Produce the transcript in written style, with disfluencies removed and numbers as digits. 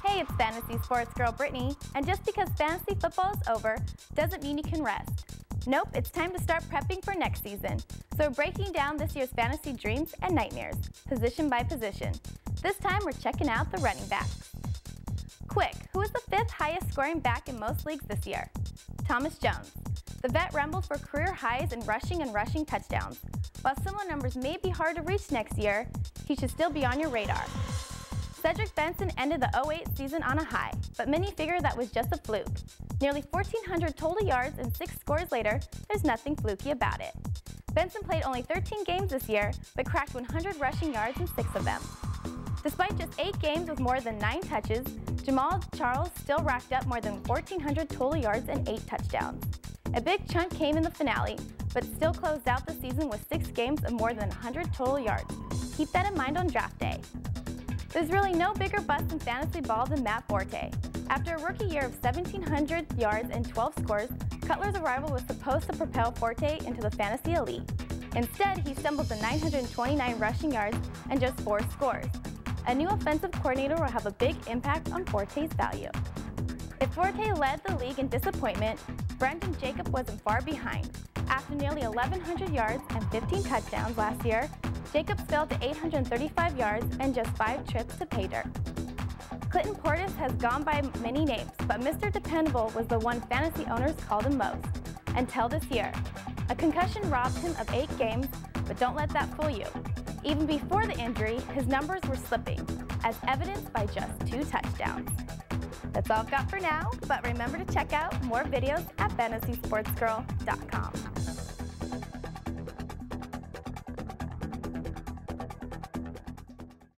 Hey, it's Fantasy Sports Girl Brittany, and just because fantasy football is over doesn't mean you can rest. Nope, it's time to start prepping for next season. So we're breaking down this year's fantasy dreams and nightmares, position by position. This time we're checking out the running backs. Quick, who is the 5th highest scoring back in most leagues this year? Thomas Jones. The vet rumbled for career highs in rushing and rushing touchdowns. While similar numbers may be hard to reach next year, he should still be on your radar. Cedric Benson ended the 08 season on a high, but many figure that was just a fluke. Nearly 1,400 total yards and 6 scores later, there's nothing fluky about it. Benson played only 13 games this year, but cracked 100 rushing yards in 6 of them. Despite just 8 games with more than 9 touches, Jamal Charles still racked up more than 1,400 total yards and 8 touchdowns. A big chunk came in the finale, but still closed out the season with 6 games of more than 100 total yards. Keep that in mind on draft day. There's really no bigger bust in fantasy ball than Matt Forte. After a rookie year of 1,700 yards and 12 scores, Cutler's arrival was supposed to propel Forte into the fantasy elite. Instead, he stumbled to 929 rushing yards and just 4 scores. A new offensive coordinator will have a big impact on Forte's value. If Forte led the league in disappointment, Brandon Jacob wasn't far behind. After nearly 1,100 yards and 15 touchdowns last year, Jacobs fell to 835 yards and just 5 trips to pay dirt. Clinton Portis has gone by many names, but Mr. Dependable was the one fantasy owners called him most, until this year. A concussion robbed him of 8 games, but don't let that fool you. Even before the injury, his numbers were slipping, as evidenced by just 2 touchdowns. That's all I've got for now, but remember to check out more videos at fantasysportsgirl.com.